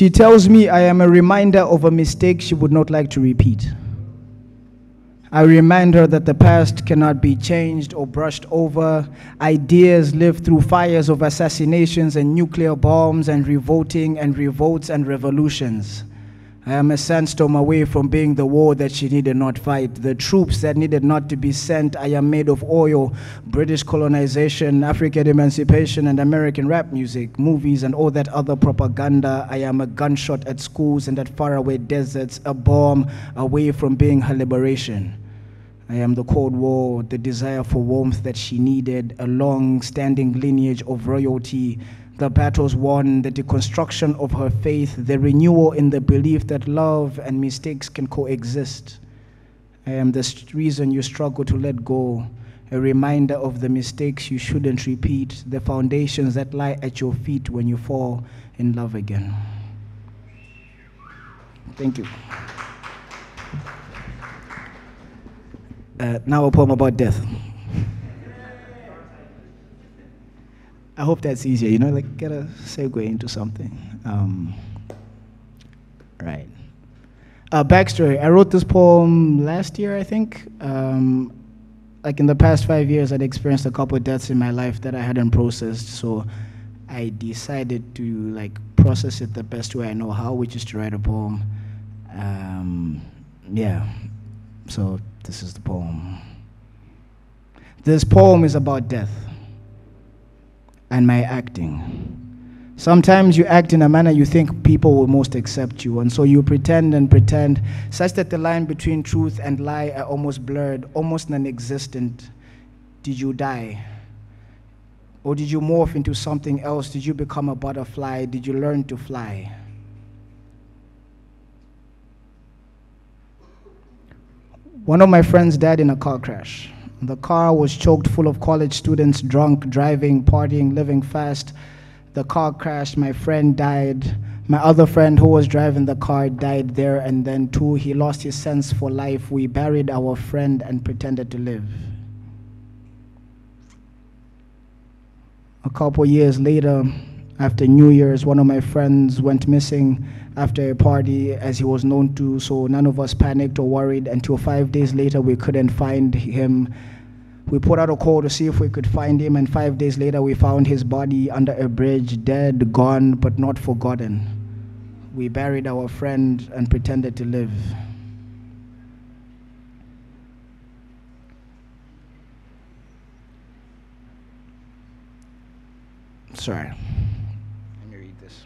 She tells me I am a reminder of a mistake she would not like to repeat. I remind her that the past cannot be changed or brushed over. Ideas live through fires of assassinations and nuclear bombs and revolting and revolts and revolutions. I am a sandstorm away from being the war that she needed not fight, the troops that needed not to be sent. I am made of oil, British colonization, African emancipation, and American rap music, movies, and all that other propaganda. I am a gunshot at schools and at faraway deserts, a bomb away from being her liberation. I am the Cold War, the desire for warmth that she needed, a long-standing lineage of royalty, the battles won, the deconstruction of her faith, the renewal in the belief that love and mistakes can coexist. I am the reason you struggle to let go, a reminder of the mistakes you shouldn't repeat, the foundations that lie at your feet when you fall in love again. Thank you. Now a poem about death. I hope that's easier, you know, like get a segue into something. Right. Backstory, I wrote this poem last year, I think. Like in the past 5 years, I'd experienced a couple of deaths in my life that I hadn't processed, so I decided to like process it the best way I know how, which is to write a poem. Yeah, so this is the poem. This poem is about death and my acting. Sometimes you act in a manner you think people will most accept you, and so you pretend and pretend, such that the line between truth and lie are almost blurred, almost non-existent. Did you die? Or did you morph into something else? Did you become a butterfly? Did you learn to fly? One of my friends died in a car crash. The car was choked full of college students, drunk, driving, partying, living fast. The car crashed, my friend died. My other friend who was driving the car died there and then too. He lost his sense for life. We buried our friend and pretended to live. A couple years later, after New Year's, one of my friends went missing after a party, as he was known to, so none of us panicked or worried until 5 days later we couldn't find him. We put out a call to see if we could find him, and 5 days later we found his body under a bridge, dead, gone, but not forgotten. We buried our friend and pretended to live. Sorry. Let me read this.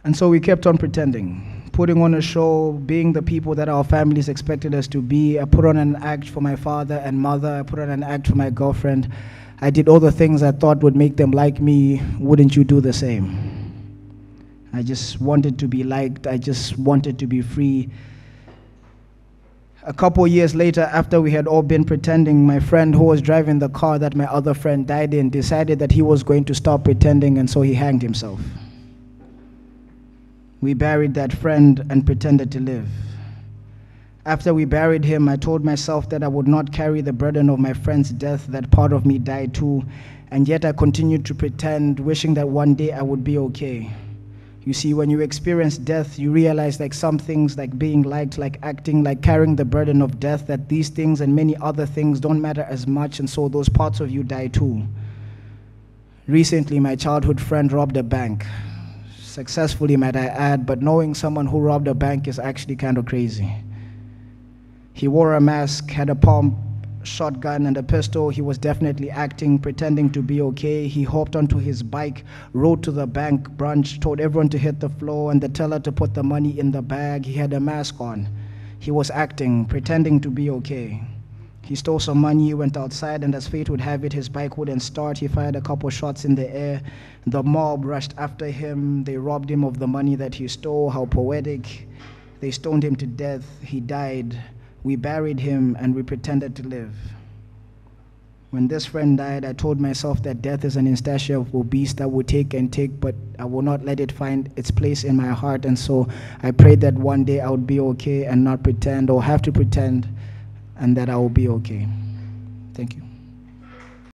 And so we kept on pretending, putting on a show, being the people that our families expected us to be. I put on an act for my father and mother. I put on an act for my girlfriend. I did all the things I thought would make them like me. Wouldn't you do the same? I just wanted to be liked. I just wanted to be free. A couple years later, after we had all been pretending, my friend who was driving the car that my other friend died in decided that he was going to stop pretending, and so he hanged himself. We buried that friend and pretended to live. After we buried him, I told myself that I would not carry the burden of my friend's death, that part of me died too, and yet I continued to pretend, wishing that one day I would be okay. You see, when you experience death, you realize like some things, like being liked, like acting, like carrying the burden of death, that these things and many other things don't matter as much, and so those parts of you die too. Recently, my childhood friend robbed a bank. Successfully, might I add, but knowing someone who robbed a bank is actually kind of crazy. He wore a mask, had a pump, shotgun, and a pistol. He was definitely acting, pretending to be okay. He hopped onto his bike, rode to the bank branch, told everyone to hit the floor and the teller to put the money in the bag. He had a mask on. He was acting, pretending to be okay. He stole some money, went outside, and as fate would have it, his bike wouldn't start. He fired a couple shots in the air. The mob rushed after him. They robbed him of the money that he stole. How poetic. They stoned him to death. He died. We buried him, and we pretended to live. When this friend died, I told myself that death is an insatiable beast that will take and take, but I will not let it find its place in my heart. And so I prayed that one day I would be okay and not pretend or have to pretend, and that I will be okay. Thank you.